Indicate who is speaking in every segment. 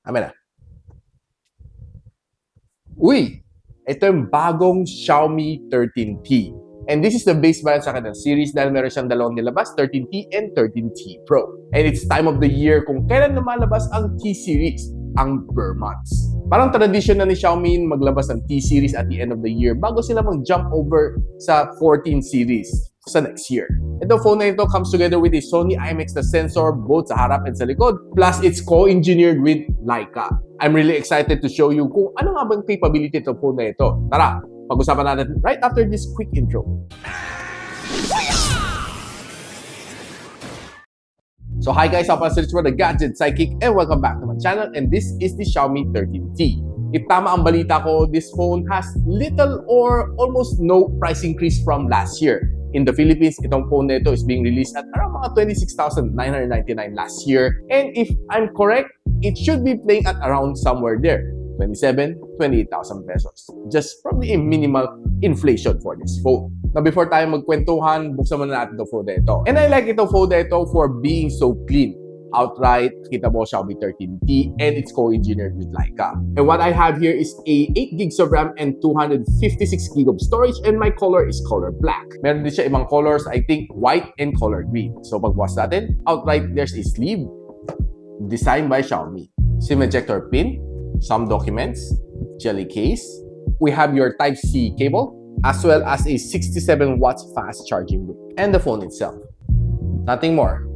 Speaker 1: Amin na. Uy! Ito yung bagong Xiaomi 13T. And this is the base variant sa kanilang series dahil meron siyang dalawang nilabas, 13T and 13T Pro. And it's time of the year kung kailan lumalabas ang T-series, ang Burr months. Parang tradition na ni Xiaomi maglabas ng T-series at the end of the year bago sila mag-jump over sa 14 series sa next year. Ito phone na ito comes together with a Sony IMX na sensor both sa harap and sa likod, plus it's co-engineered with Leica. I'm really excited to show you kung ano nga bang capability ng phone na ito. Tara, pag-usapan natin right after this quick intro. So hi guys, I'm for the gadgetsidekick and welcome back to my channel, and this is the Xiaomi 13T. If tama ang balita ko, this phone has little or almost no price increase from last year. In the Philippines, itong phone na ito is being released at around mga 26,999 last year. And if I'm correct, it should be playing at around somewhere there. 28,000 pesos. Just probably a minimal inflation for this phone. Now, before tayo magkwentuhan, buksan muna natin itong phone na ito. And I like itong phone na ito for being so clean. Outright, kita mo Xiaomi 13T and it's co-engineered with Leica. And what I have here is a 8 gigs of RAM and 256 gig of storage, and my color is color black. Meron din siya ibang colors, I think white and color green. So pagbukas natin, outright there's a sleeve designed by Xiaomi. SIM ejector pin, some documents, jelly case. We have your Type-C cable, as well as a 67 watts fast charging brick. And the phone itself. Nothing more.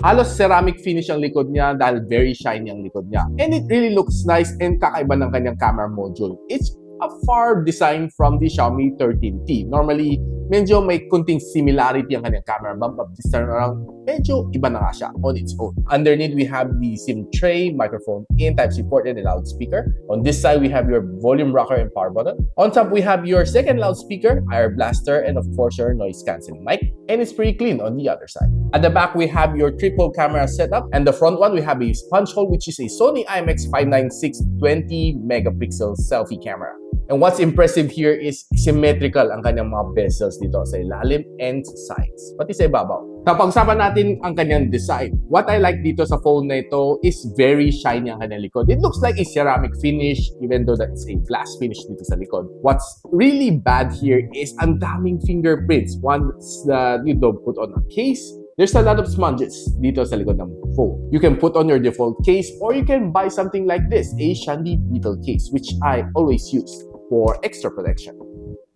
Speaker 1: Halos ceramic finish ang likod niya dahil very shiny ang likod niya. And it really looks nice and kakaiba ng kanyang camera module. It's a far design from the Xiaomi 13T. Normally, medyo may kunting similarity ang kanyang camera, but this time around, medyo iba na nga siya on its own. Underneath, we have the SIM tray, microphone in, Type-C port, and a loudspeaker. On this side, we have your volume rocker and power button. On top, we have your second loudspeaker, air blaster, and of course, your noise cancelling mic. And it's pretty clean on the other side. At the back, we have your triple camera setup. And the front one, we have a sponge hole, which is a Sony IMX 596 20 megapixel selfie camera. And what's impressive here is symmetrical ang kanyang mga bezels dito sa ilalim and sides, pati sa ibabaw. Napag-usapan natin ang kanyang design. What I like dito sa phone na ito is very shiny ang kanyang likod. It looks like a ceramic finish even though that it's a glass finish dito sa likod. What's really bad here is ang daming fingerprints. Once you don't put on a case, there's a lot of smudges dito sa likod ng phone. You can put on your default case or you can buy something like this, a Shandy Beetle case, which I always use for extra protection.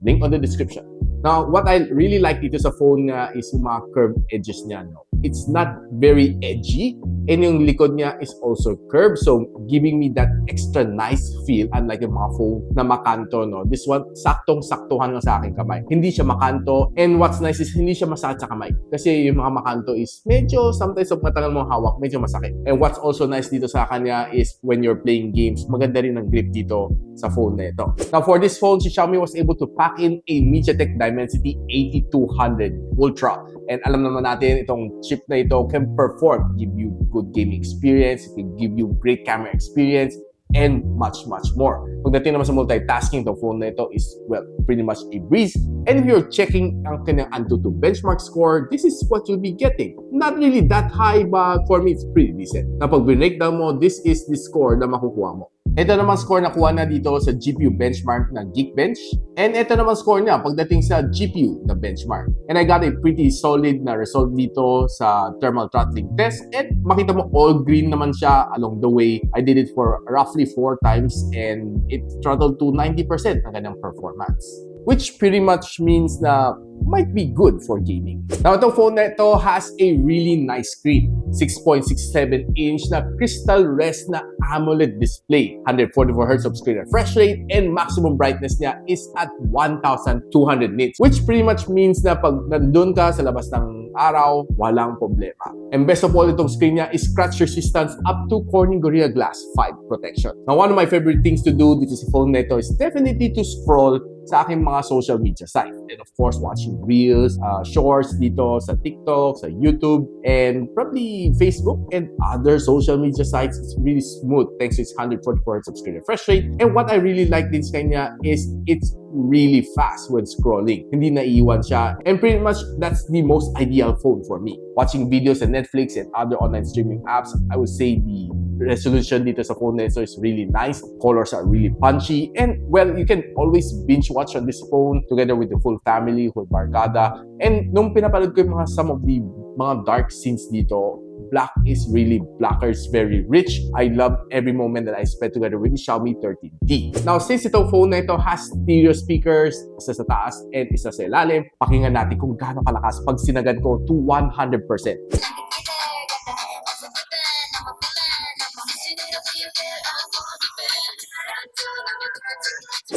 Speaker 1: Link on the description. Now, what I really like dito sa phone nga is yung mga curved edges niya. No? It's not very edgy, and yung likod niya is also curved, so giving me that extra nice feel, unlike yung mga phone na makanto. No? This one, saktong-saktuhan lang sa aking kamay. Hindi siya makanto, and what's nice is hindi siya masakit sa kamay. Kasi yung mga makanto is medyo, sometimes pag matagal mong hawak, medyo masakit. And what's also nice dito sa kanya is when you're playing games, maganda rin ang grip dito sa phone na ito. Now, for this phone, si Xiaomi was able to pack in a MediaTek Dimensity 8200 Ultra. And alam naman natin, itong chip na ito can perform, give you good gaming experience, it can give you great camera experience, and much more. Pagdating naman sa multitasking, itong phone na ito is, well, pretty much a breeze. And if you're checking ang kanyang Antutu benchmark score, this is what you'll be getting. Not really that high, but for me, it's pretty decent. Na pag breakdown mo, this is the score na makukuha mo. Ito naman score na kuha na dito sa GPU benchmark na Geekbench. And ito naman score niya pagdating sa GPU na benchmark. And I got a pretty solid na result dito sa thermal throttling test. And makita mo all green naman siya along the way. I did it for roughly 4 times and it throttled to 90% ng kanyang performance. Which pretty much means na might be good for gaming. Now, itong phone na ito has a really nice screen. 6.67-inch na crystal rest na AMOLED display. 144Hz of screen refresh rate, and maximum brightness niya is at 1,200 nits. Which pretty much means na pag nandun ka sa labas ng araw, walang problema. And best of all, itong screen niya is scratch resistance up to Corning Gorilla Glass 5 protection. Now, one of my favorite things to do dito sa phone na ito is definitely to scroll sa aking mga social media site. And of course, watching reels, shorts dito sa TikTok, sa YouTube, and probably Facebook and other social media sites. It's really smooth thanks to its 144Hz of screen refresh rate. And what I really like din sa kanya is it's really fast when scrolling. Hindi naiiwan siya. And pretty much, that's the most ideal phone for me. Watching videos on Netflix and other online streaming apps, I would say the resolution dito sa phone nito is really nice. Colors are really punchy. And well, you can always binge watch on this phone together with the full family, whole barkada. And nung pinapanood ko yung some of the mga dark scenes dito, black is really, blacker is very rich. I love every moment that I spent together with the Xiaomi 13T. Now, since itong phone na ito has stereo speakers, isa sa taas and isa sa ilalim, pakinggan natin kung gaano kalakas pag sinagad ko to 100%.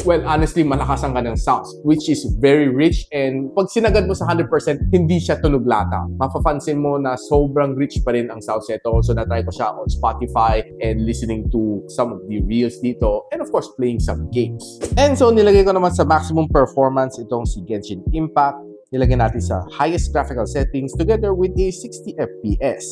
Speaker 1: Well, honestly, malakas ang kanyang sounds, which is very rich, and pag sinagad mo sa 100%, hindi siya tunog lata. Mapapansin mo na sobrang rich pa rin ang sounds nito. So, na-try ko siya on Spotify and listening to some of the reels dito, and of course, playing some games. And so, nilagay ko naman sa maximum performance itong si Genshin Impact. Nilagay natin sa highest graphical settings together with a 60 FPS.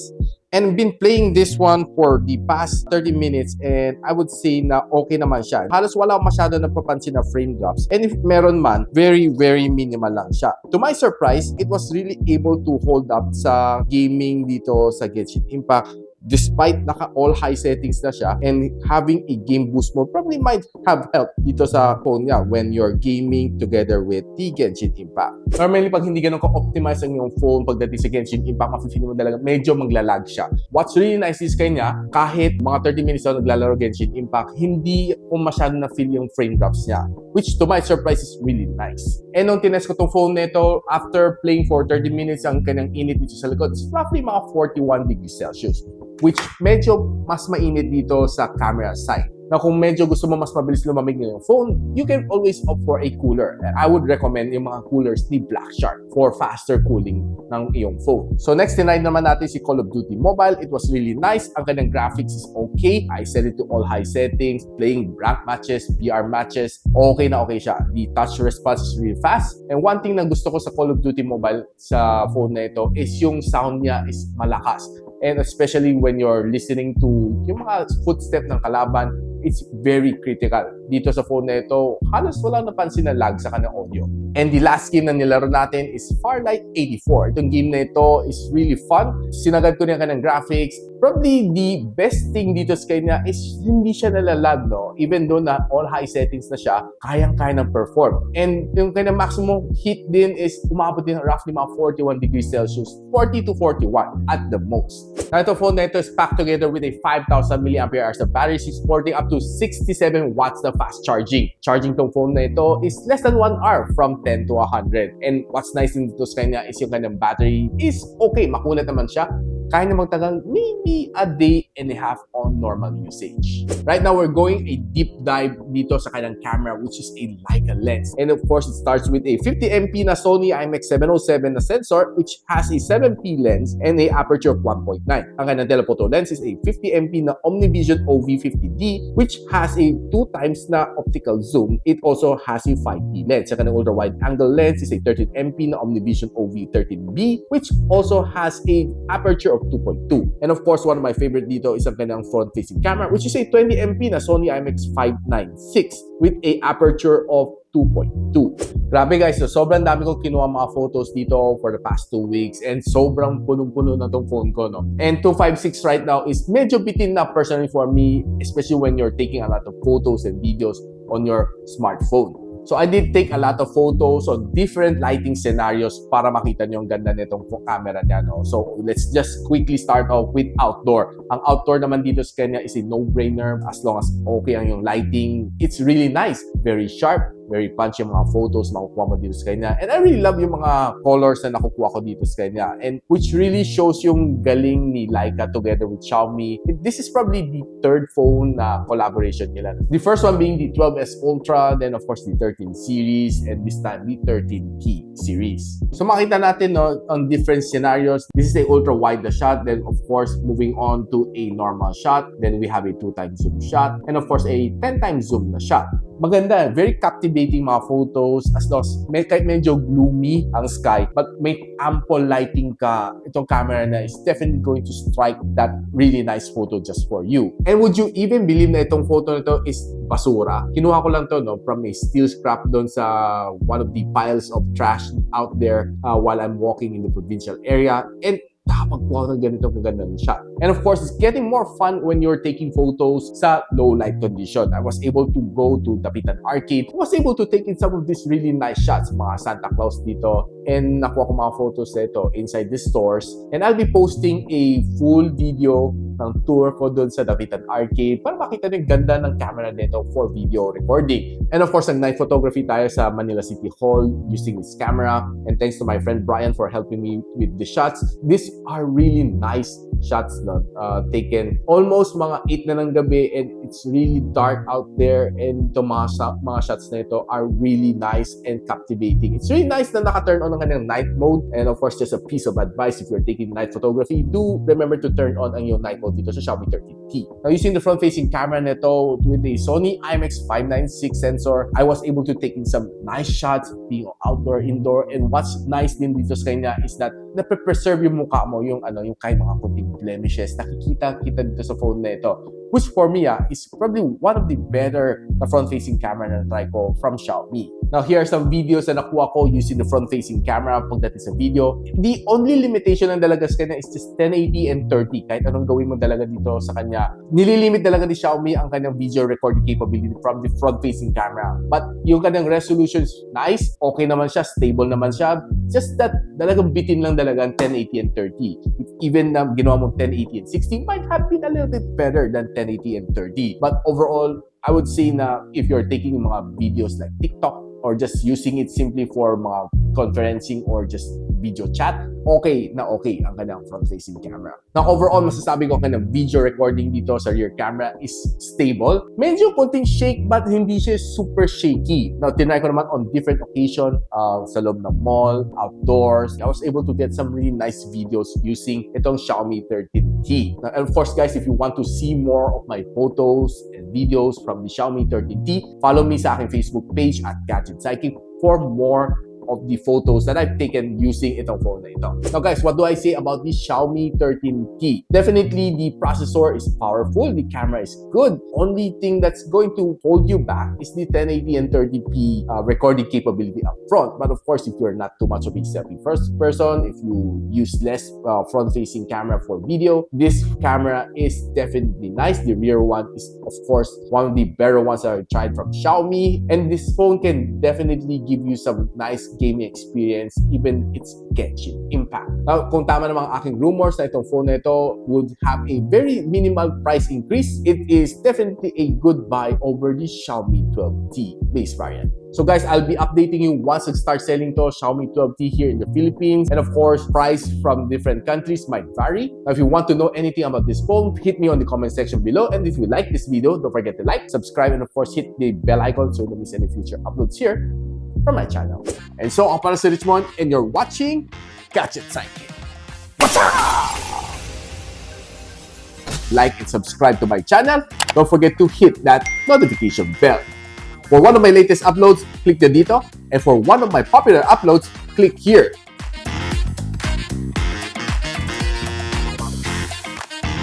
Speaker 1: And been playing this one for the past 30 minutes and I would say na okay naman siya. Halos wala masyado napapansin na frame drops. And if meron man, very, very minimal lang siya. To my surprise, it was really able to hold up sa gaming dito sa Genshin Impact. Despite naka all high settings na siya and having a game boost mode probably might have helped dito sa phone niya when you're gaming together with the Genshin Impact. Normally, pag hindi ganun ka-optimize ang iyong phone pagdating sa Genshin Impact, mafe-feel mo talaga medyo maglalag siya. What's really nice is kanya, kahit mga 30 minutes ako naglalaro Genshin Impact, hindi ko masyado na-feel yung frame drops niya, which to my surprise is really nice. And nung tinest ko tong phone nito, after playing for 30 minutes, ang kanyang init dito sa likod, it's roughly mga 41 degrees Celsius. Which medyo mas mainit dito sa camera side. Na kung medyo gusto mo mas mabilis lumamig ng yung phone, you can always opt for a cooler. And I would recommend yung mga coolers ni Black Shark for faster cooling ng iyong phone. So next, tinry naman natin si Call of Duty Mobile. It was really nice. Ang kanyang graphics is okay. I set it to all high settings. Playing rank matches, VR matches, okay na okay siya. The touch response is really fast. And one thing na gusto ko sa Call of Duty Mobile sa phone na ito is yung sound niya is malakas. And especially when you're listening to yung mga footstep ng kalaban, it's very critical. Dito sa phone na ito, halos wala napansin na lag sa kanyang audio. And the last game na nilaro natin is Farlight 84. Itong game na ito is really fun. Sinagad ko niya kanyang graphics. Probably the best thing dito sa kanya is hindi siya nalalag, no? Even though na all high settings na siya, kayang-kaya ng perform. And yung kanyang maximum heat din is umabot din roughly mga 41 degrees Celsius, 40 to 41 at the most. Now, itong phone na ito is packed together with a 5,000 mAh na battery, supporting up to 67 watts na fast charging. Charging tong phone na ito is less than 1 hour from 10 to 100. And what's nice dito sa kanya is yung kanyang battery is okay, makulat naman siya. Kaya na magtagal maybe a day and a half on normal usage. Right now, we're going a deep dive dito sa kanyang camera, which is a Leica lens. And of course, it starts with a 50MP na Sony IMX707 na sensor, which has a 7P lens and a aperture of 1.9. Ang kanyang telephoto lens is a 50MP na OmniVision OV50D, which has a 2 times na optical zoom. It also has a 5P lens. Ang kanyang ultra-wide angle lens is a 13MP na OmniVision OV13B, which also has a aperture of 2.2. And of course, one of my favorite dito is ang kanyang front-facing camera, which is a 20MP na Sony IMX596 with a aperture of 2.2. Grabe guys, so sobrang dami kong kinuha mga photos dito for the past 2 weeks and sobrang punong-puno na tong phone ko, no? And 256 right now is medyo bitin na personally for me, especially when you're taking a lot of photos and videos on your smartphone. So I did take a lot of photos on different lighting scenarios para makita nyo ang ganda nitong camera niya, no? So let's just quickly start off with outdoor. Ang outdoor naman dito sa kanya is a no-brainer as long as okay ang yung lighting. It's really nice, very sharp, very punchy yung mga photos na nakukuha mo dito sa kanya. And I really love yung mga colors na nakukuha ko dito sa kanya. And which really shows yung galing ni Leica together with Xiaomi. This is probably the third phone na collaboration nila. The first one being the 12S Ultra, then of course the 13 series, and this time the 13T series. So makita natin, no, on different scenarios. This is a ultra wide na shot, then of course moving on to a normal shot, then we have a 2x zoom shot, and of course a 10x zoom na shot. Maganda, very captivating mga photos as long as kahit medyo gloomy ang sky, but may ample lighting ka, itong camera na is definitely going to strike that really nice photo just for you. And would you even believe na itong photo nito is basura? Kinuha ko lang to, no, from a steel scrap doon sa one of the piles of trash out there while I'm walking in the provincial area. And makapagkuha ng ganito kagandang shot. And of course, it's getting more fun when you're taking photos sa low light condition. I was able to go to Dapitan Arcade. I was able to take in some of these really nice shots, mga Santa Claus dito. And nakuha ko mga photos nito inside the stores. And I'll be posting a full video ng tour ko doon sa Dapitan Arcade para makita nyo yung ganda ng camera nito for video recording. And of course, night photography tayo sa Manila City Hall using this camera. And thanks to my friend Brian for helping me with the shots. These are really nice shots na taken almost mga 8 na ng gabi, and it's really dark out there, and itong mga shots na ito are really nice and captivating. It's really nice na naka-turn on ang kanyang night mode. And of course, just a piece of advice, if you're taking night photography, do remember to turn on ang yung night mode dito sa Xiaomi 13T. Now, using the front-facing camera nito with a Sony IMX596 sensor, I was able to take in some nice shots being outdoor, indoor, and what's nice din dito sa kanya is that na-preserve yung mukha mo, yung kahit mga kunting blemishes, nakikita dito sa phone na ito. Which for me is probably one of the better na front-facing camera na try ko from Xiaomi. Now, here are some videos na nakuha ko using the front-facing camera pagdating sa video. The only limitation ng dalaga sa kanya is just 1080 and 30. Kahit anong gawin mo dalaga dito sa kanya, nililimit dalaga ni Xiaomi ang kanyang video recording capability from the front-facing camera. But yung kanyang resolution is nice, okay naman siya, stable naman siya. Just that dalagang bitin lang dalaga ang 1080 and 30. If even na ginawa mong 1080 and 60, might have been a little bit better than 1080 and 30. But overall, I would say na if you're taking mga videos like TikTok or just using it simply for mga conferencing or just video chat, okay ang kanyang front-facing camera. Now, overall, masasabi ko kanyang video recording dito sa rear camera is stable. Medyo konting shake but hindi siya super shaky. Now, tinry ko naman on different occasion sa loob ng mall, outdoors. I was able to get some really nice videos using itong Xiaomi 13T. Now, and of course, guys, if you want to see more of my photos and videos from the Xiaomi 13T, follow me sa aking Facebook page at gadgetsidekick for more of the photos that I've taken using itong phone na ito. Now guys, what do I say about the Xiaomi 13T? Definitely, the processor is powerful, the camera is good. Only thing that's going to hold you back is the 1080 and 30p recording capability up front. But of course, if you're not too much of a selfie first person, if you use less front-facing camera for video, this camera is definitely nice. The rear one is, of course, one of the better ones that I've tried from Xiaomi. And this phone can definitely give you some nice gaming experience, even its Gadget impact. Now, kung tama namang aking rumors na itong phone na ito would have a very minimal price increase, it is definitely a good buy over the Xiaomi 12T base variant. So guys, I'll be updating you once it starts selling to Xiaomi 12T here in the Philippines. And of course, price from different countries might vary. Now, if you want to know anything about this phone, hit me on the comment section below. And if you like this video, don't forget to like, subscribe, and of course, hit the bell icon so you don't miss any future uploads here from my channel. And so, ako pala si Richmond, and you're watching Gadget Sidekick. What's up? Like and subscribe to my channel. Don't forget to hit that notification bell. For one of my latest uploads, click the dito. And for one of my popular uploads, click here.